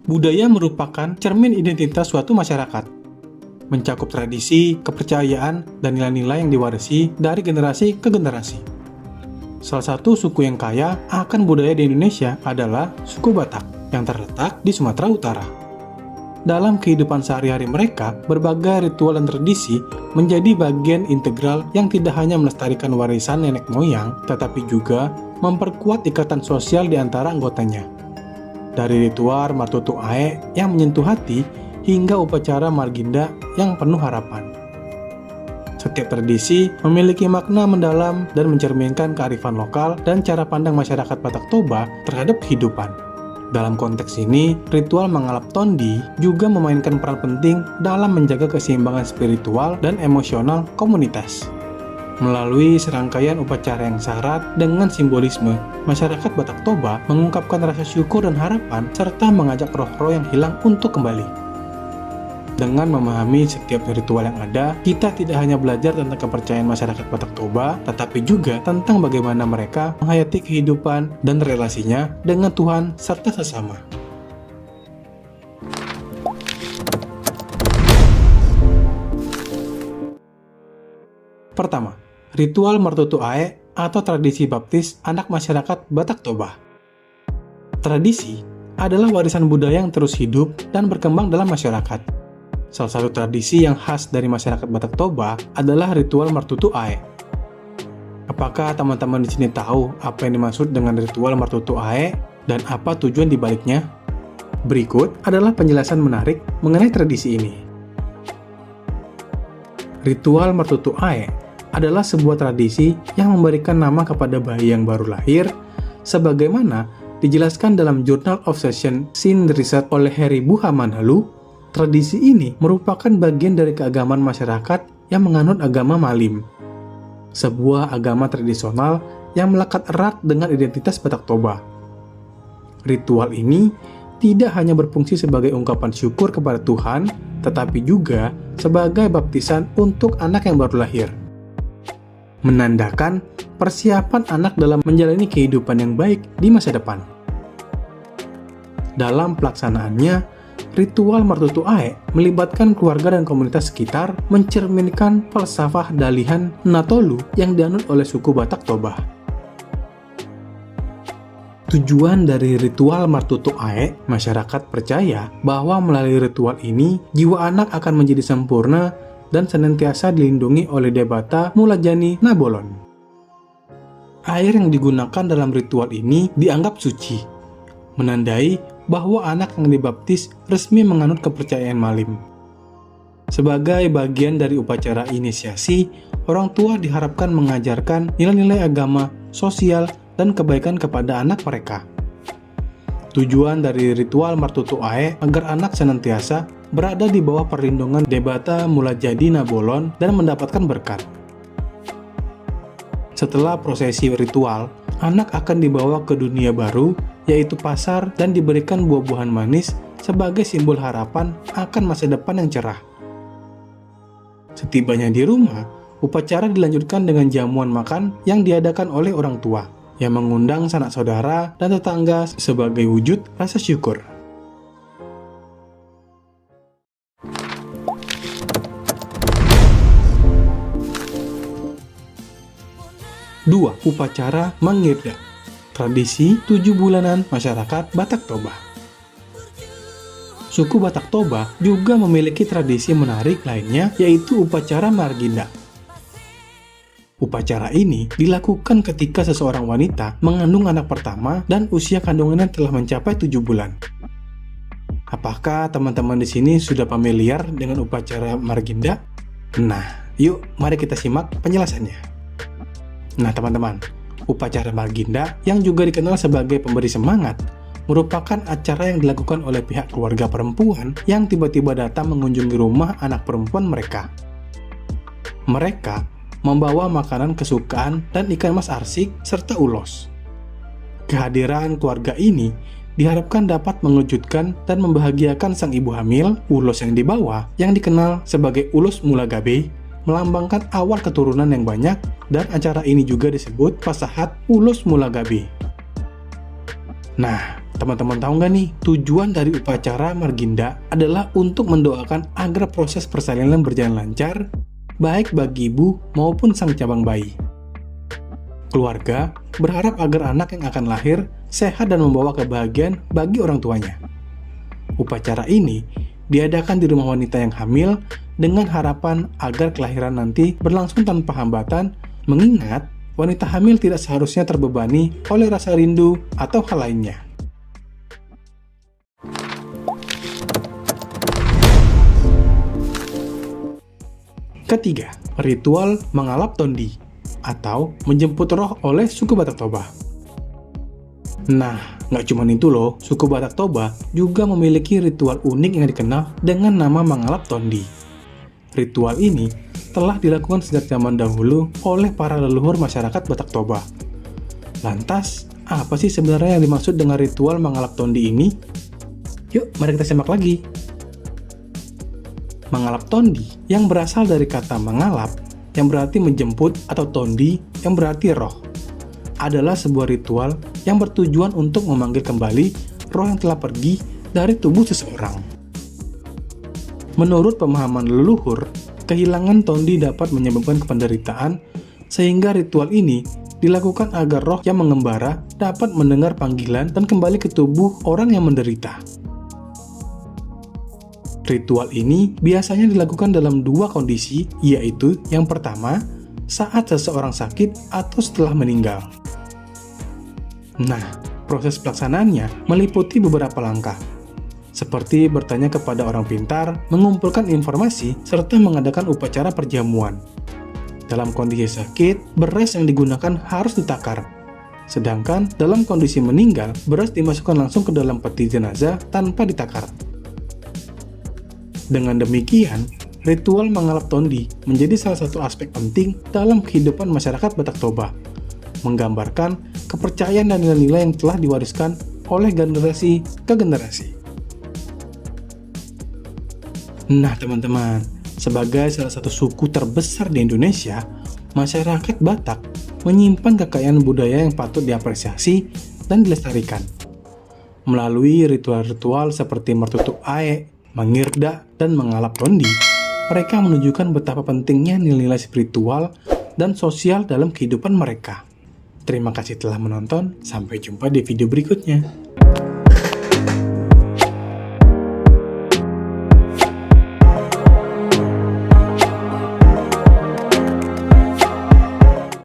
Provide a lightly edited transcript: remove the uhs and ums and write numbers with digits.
Budaya merupakan cermin identitas suatu masyarakat, mencakup tradisi, kepercayaan, dan nilai-nilai yang diwarisi dari generasi ke generasi. Salah satu suku yang kaya akan budaya di Indonesia adalah suku Batak yang terletak di Sumatera Utara. Dalam kehidupan sehari-hari mereka, berbagai ritual dan tradisi menjadi bagian integral yang tidak hanya melestarikan warisan nenek moyang, tetapi juga memperkuat ikatan sosial di antara anggotanya. Dari ritual Martutu Ae yang menyentuh hati, hingga upacara Marginda yang penuh harapan. Setiap tradisi memiliki makna mendalam dan mencerminkan kearifan lokal dan cara pandang masyarakat Batak Toba terhadap kehidupan. Dalam konteks ini, ritual Mangalap Tondi juga memainkan peran penting dalam menjaga keseimbangan spiritual dan emosional komunitas. Melalui serangkaian upacara yang syarat dengan simbolisme, masyarakat Batak Toba mengungkapkan rasa syukur dan harapan serta mengajak roh-roh yang hilang untuk kembali. Dengan memahami setiap ritual yang ada, kita tidak hanya belajar tentang kepercayaan masyarakat Batak Toba, tetapi juga tentang bagaimana mereka menghayati kehidupan dan relasinya dengan Tuhan serta sesama. Pertama, ritual Martutu Ae atau tradisi baptis anak masyarakat Batak Toba. Tradisi adalah warisan budaya yang terus hidup dan berkembang dalam masyarakat. Salah satu tradisi yang khas dari masyarakat Batak Toba adalah ritual Martutu Ae. Apakah teman-teman di sini tahu apa yang dimaksud dengan ritual Martutu Ae dan apa tujuan dibaliknya? Berikut adalah penjelasan menarik mengenai tradisi ini. Ritual Martutu Ae adalah sebuah tradisi yang memberikan nama kepada bayi yang baru lahir, sebagaimana dijelaskan dalam Journal of Session Sin Research oleh Heri Buhamanhalu. Tradisi ini merupakan bagian dari keagamaan masyarakat yang menganut agama Malim, sebuah agama tradisional yang melekat erat dengan identitas Batak Toba. Ritual ini tidak hanya berfungsi sebagai ungkapan syukur kepada Tuhan, tetapi juga sebagai baptisan untuk anak yang baru lahir, menandakan persiapan anak dalam menjalani kehidupan yang baik di masa depan. Dalam pelaksanaannya, ritual Martutu Ae melibatkan keluarga dan komunitas sekitar, mencerminkan falsafah dalihan Natolu yang dianut oleh suku Batak Toba. Tujuan dari ritual Martutu Ae, masyarakat percaya bahwa melalui ritual ini, jiwa anak akan menjadi sempurna dan senantiasa dilindungi oleh Debata Mulajani Nabolon. Air yang digunakan dalam ritual ini dianggap suci, menandai bahwa anak yang dibaptis resmi menganut kepercayaan Malim. Sebagai bagian dari upacara inisiasi, orang tua diharapkan mengajarkan nilai-nilai agama, sosial, dan kebaikan kepada anak mereka. Tujuan dari ritual Martutu Ae agar anak senantiasa berada di bawah perlindungan Debata Mulajadi Nabolon dan mendapatkan berkat. Setelah prosesi ritual, anak akan dibawa ke dunia baru, yaitu pasar, dan diberikan buah-buahan manis sebagai simbol harapan akan masa depan yang cerah. Setibanya di rumah, upacara dilanjutkan dengan jamuan makan yang diadakan oleh orang tua, yang mengundang sanak saudara dan tetangga sebagai wujud rasa syukur. Dua, upacara Mangirda, tradisi 7 bulanan masyarakat Batak Toba. Suku Batak Toba juga memiliki tradisi menarik lainnya, yaitu upacara Marginda. Upacara ini dilakukan ketika seseorang wanita mengandung anak pertama dan usia kandungannya telah mencapai 7 bulan. Apakah teman-teman di sini sudah familiar dengan upacara Marginda? Nah, yuk mari kita simak penjelasannya. Nah teman-teman, upacara Marginda yang juga dikenal sebagai pemberi semangat merupakan acara yang dilakukan oleh pihak keluarga perempuan yang tiba-tiba datang mengunjungi rumah anak perempuan mereka. Mereka membawa makanan kesukaan dan ikan mas arsik serta ulos. Kehadiran keluarga ini diharapkan dapat mengejutkan dan membahagiakan sang ibu hamil. Ulos yang dibawa, yang dikenal sebagai ulos mulagabe, melambangkan awal keturunan yang banyak, dan acara ini juga disebut Pasahat Ulos Mulagabe. Nah, Teman-teman tahu nggak nih, tujuan dari upacara Marginda adalah untuk mendoakan agar proses persalinan berjalan lancar, baik bagi ibu maupun sang cabang bayi. Keluarga berharap agar anak yang akan lahir sehat dan membawa kebahagiaan bagi orang tuanya. Upacara ini diadakan di rumah wanita yang hamil dengan harapan agar kelahiran nanti berlangsung tanpa hambatan, mengingat wanita hamil tidak seharusnya terbebani oleh rasa rindu atau hal lainnya. Ketiga, ritual mengalap tondi atau menjemput roh oleh suku Batak Toba. Nah, nggak cuma itu loh, suku Batak Toba juga memiliki ritual unik yang dikenal dengan nama mengalap tondi. Ritual ini telah dilakukan sejak zaman dahulu oleh para leluhur masyarakat Batak Toba. Lantas, apa sih sebenarnya yang dimaksud dengan ritual mengalap tondi ini? Yuk, mari kita simak lagi. Mengalap tondi yang berasal dari kata mengalap yang berarti menjemput atau tondi yang berarti roh adalah sebuah ritual yang bertujuan untuk memanggil kembali roh yang telah pergi dari tubuh seseorang. Menurut pemahaman leluhur, kehilangan tondi dapat menyebabkan penderitaan sehingga ritual ini dilakukan agar roh yang mengembara dapat mendengar panggilan dan kembali ke tubuh orang yang menderita. Ritual ini biasanya dilakukan dalam dua kondisi, yaitu yang pertama, saat seseorang sakit atau setelah meninggal. Nah, proses pelaksanaannya meliputi beberapa langkah, seperti bertanya kepada orang pintar, mengumpulkan informasi, serta mengadakan upacara perjamuan. Dalam kondisi sakit, beras yang digunakan harus ditakar. Sedangkan dalam kondisi meninggal, beras dimasukkan langsung ke dalam peti jenazah tanpa ditakar. Dengan demikian, ritual mengalap tondi menjadi salah satu aspek penting dalam kehidupan masyarakat Batak Toba, menggambarkan kepercayaan dan nilai-nilai yang telah diwariskan oleh generasi ke generasi. Nah teman-teman, sebagai salah satu suku terbesar di Indonesia, masyarakat Batak menyimpan kekayaan budaya yang patut diapresiasi dan dilestarikan. Melalui ritual-ritual seperti mertutuk aek, mengirda, dan mengalap tondi, mereka menunjukkan betapa pentingnya nilai-nilai spiritual dan sosial dalam kehidupan mereka. Terima kasih telah menonton, sampai jumpa di video berikutnya.